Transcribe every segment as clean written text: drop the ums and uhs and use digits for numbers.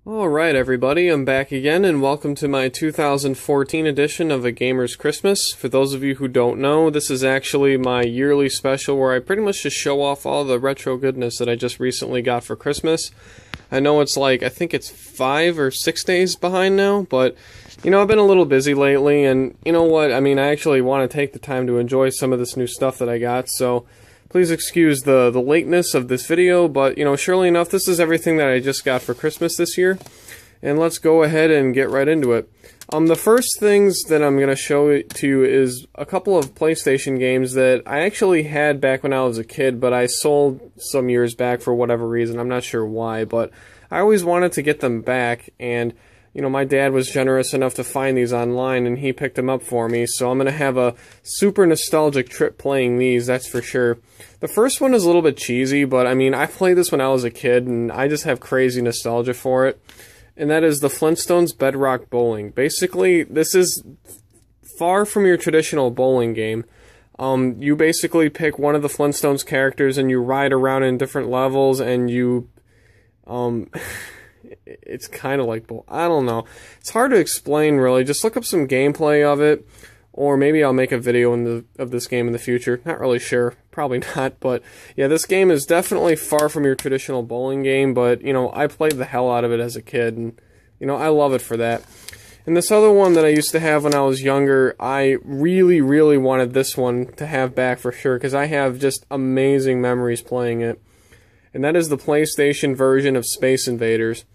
Alright everybody, I'm back again and welcome to my 2014 edition of A Gamer's Christmas. For those of you who don't know, this is actually my yearly special where I pretty much just show off all the retro goodness that I just recently got for Christmas. I know it's like, I think it's 5 or 6 days behind now, but you know, I've been a little busy lately and you know what, I actually want to take the time to enjoy some of this new stuff that I got, so please excuse the lateness of this video, but, you know, surely enough, this is everything that I just got for Christmas this year. And let's go ahead and get right into it. The first things that I'm going to show to you is a couple of PlayStation games that I actually had back when I was a kid, but I sold some years back for whatever reason. I'm not sure why, but I always wanted to get them back, and you know, my dad was generous enough to find these online, and he picked them up for me, so I'm going to have a super nostalgic trip playing these, that's for sure. The first one is a little bit cheesy, but I played this when I was a kid, and I just have crazy nostalgia for it, and that is the Flintstones Bedrock Bowling. Basically, this is far from your traditional bowling game. You basically pick one of the Flintstones characters, and you ride around in different levels, and you, it's kind of like I don't know. It's hard to explain, really. Just look up some gameplay of it, or maybe I'll make a video of this game in the future. Not really sure. Probably not, but yeah, this game is definitely far from your traditional bowling game, but, you know, I played the hell out of it as a kid, and, you know, I love it for that. And this other one that I used to have when I was younger, I really, really wanted this one to have back for sure, because I have just amazing memories playing it. And that is the PlayStation version of Space Invaders.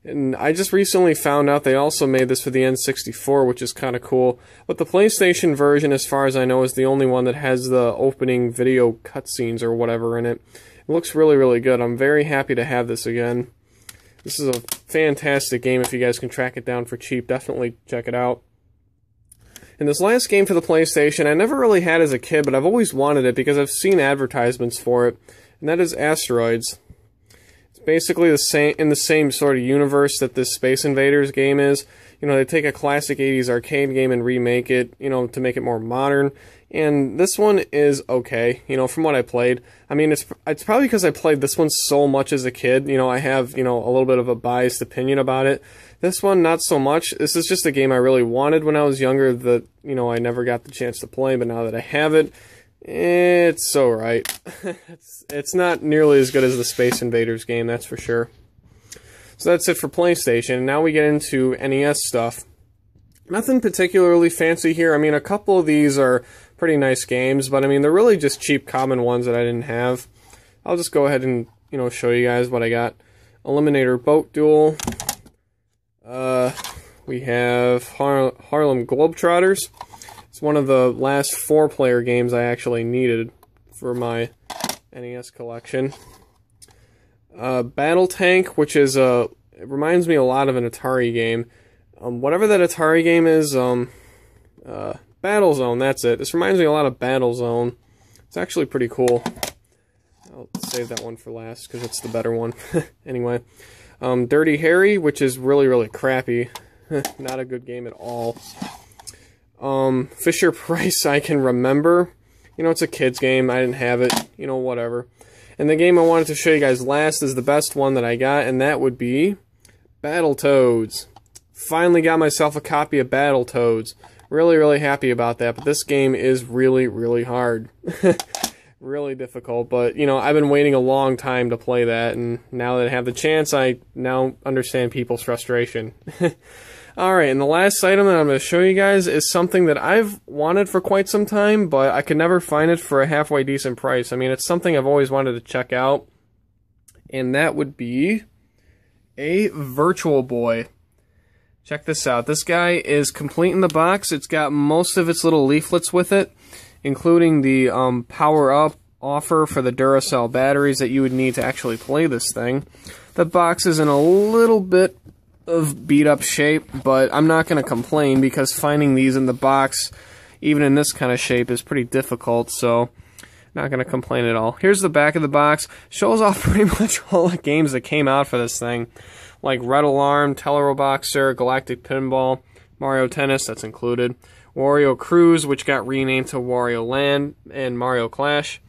And I just recently found out they also made this for the N64, which is kind of cool. But the PlayStation version, as far as I know, is the only one that has the opening video cutscenes or whatever in it. It looks really, really good. I'm very happy to have this again. This is a fantastic game if you guys can track it down for cheap. Definitely check it out. And this last game for the PlayStation, I never really had as a kid, but I've always wanted it because I've seen advertisements for it. And that is Asteroids. Basically in the same sort of universe that this Space Invaders game is. You know, they take a classic 80s arcade game and remake it, you know, to make it more modern. And this one is okay, you know, from what I played. It's probably because I played this one so much as a kid. You know, I have, you know, a little bit of a biased opinion about it. This one, not so much. This is just a game I really wanted when I was younger that, you know, I never got the chance to play, but now that I have it, it's alright. It's not nearly as good as the Space Invaders game, that's for sure. So that's it for PlayStation. Now we get into NES stuff. Nothing particularly fancy here. A couple of these are pretty nice games, but they're really just cheap common ones that I didn't have. I'll just go ahead and, you know, show you guys what I got. Eliminator Boat Duel. We have Harlem Globetrotters. It's one of the last 4-player games I actually needed for my NES collection. Battle Tank, which is it reminds me a lot of an Atari game. Whatever that Atari game is, Battle Zone, that's it. This reminds me a lot of Battle Zone. It's actually pretty cool. I'll save that one for last because it's the better one. Anyway, Dirty Harry, which is really, really crappy. Not a good game at all. Fisher Price, I can remember. You know, it's a kid's game. I didn't have it. You know, whatever. And the game I wanted to show you guys last is the best one that I got, and that would be Battletoads. Finally got myself a copy of Battletoads. Really, really happy about that, but this game is really, really hard. Really difficult, but, you know, I've been waiting a long time to play that, and now that I have the chance, I now understand people's frustration. Alright, and the last item that I'm going to show you guys is something that I've wanted for quite some time, but I could never find it for a halfway decent price. It's something I've always wanted to check out, and that would be a Virtual Boy. Check this out. This guy is complete in the box. It's got most of its little leaflets with it, including the power-up offer for the Duracell batteries that you would need to actually play this thing. The box is in a little bit of beat-up shape, but I'm not going to complain because finding these in the box, even in this kind of shape, is pretty difficult, so not going to complain at all. Here's the back of the box. Shows off pretty much all the games that came out for this thing, like Red Alarm, Teleroboxer, Galactic Pinball, Mario Tennis, that's included, Wario Cruise, which got renamed to Wario Land, and Mario Clash.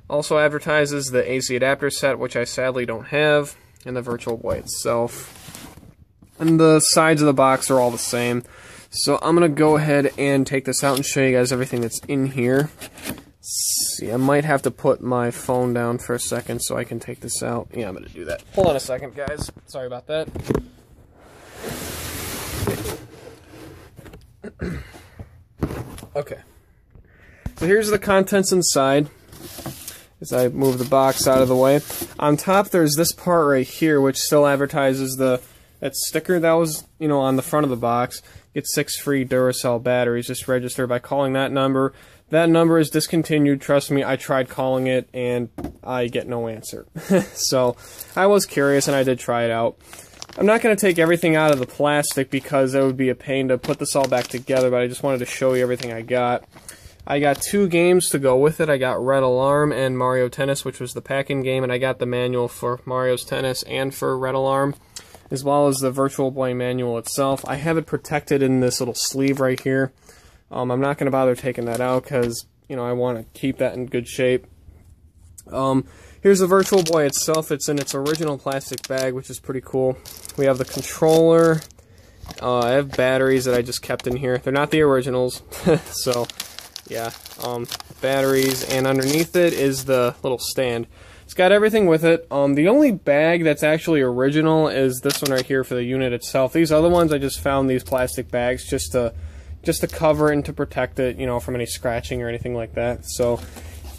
Also advertises the AC adapter set, which I sadly don't have, and the Virtual Boy itself. And the sides of the box are all the same. So I'm going to go ahead and take this out and show you guys everything that's in here. See, I might have to put my phone down for a second so I can take this out. Yeah, I'm going to do that. Hold on a second, guys. Sorry about that. Okay. So here's the contents inside. As I move the box out of the way. On top, there's this part right here, which still advertises that sticker that was, on the front of the box. Get 6 free Duracell batteries. Just register by calling that number. That number is discontinued. Trust me, I tried calling it, and I get no answer. So, I was curious, and I did try it out. I'm not going to take everything out of the plastic because it would be a pain to put this all back together, but I just wanted to show you everything I got. I got 2 games to go with it. I got Red Alarm and Mario Tennis, which was the pack-in game, and I got the manual for Mario's Tennis and for Red Alarm, as well as the Virtual Boy manual itself. I have it protected in this little sleeve right here. I'm not going to bother taking that out because, I want to keep that in good shape. Here's the Virtual Boy itself. It's in its original plastic bag, which is pretty cool. We have the controller. I have batteries that I just kept in here. They're not the originals, so... yeah, batteries, and underneath it is the little stand. It's got everything with it. The only bag that's actually original is this one right here for the unit itself. These other ones, I just found these plastic bags just to cover it and to protect it, from any scratching or anything like that. So,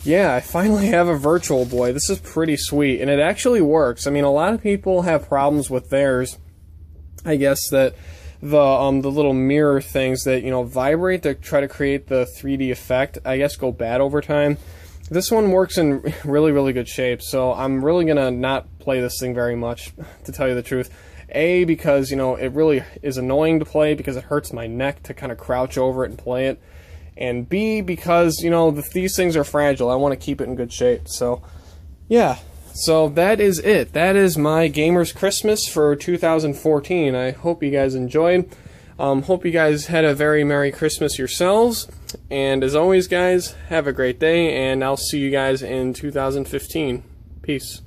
yeah, I finally have a Virtual Boy. This is pretty sweet, and it actually works. I mean, a lot of people have problems with theirs. I guess that the little mirror things that vibrate to try to create the 3D effect, I guess, go bad over time. This one works in really, really good shape, so I'm really gonna not play this thing very much, to tell you the truth. A, because it really is annoying to play because it hurts my neck to kind of crouch over it and play it, and B, because these things are fragile. I want to keep it in good shape. So yeah. So that is it. That is my Gamer's Christmas for 2014. I hope you guys enjoyed. Hope you guys had a very Merry Christmas yourselves. And as always, guys, have a great day, and I'll see you guys in 2015. Peace.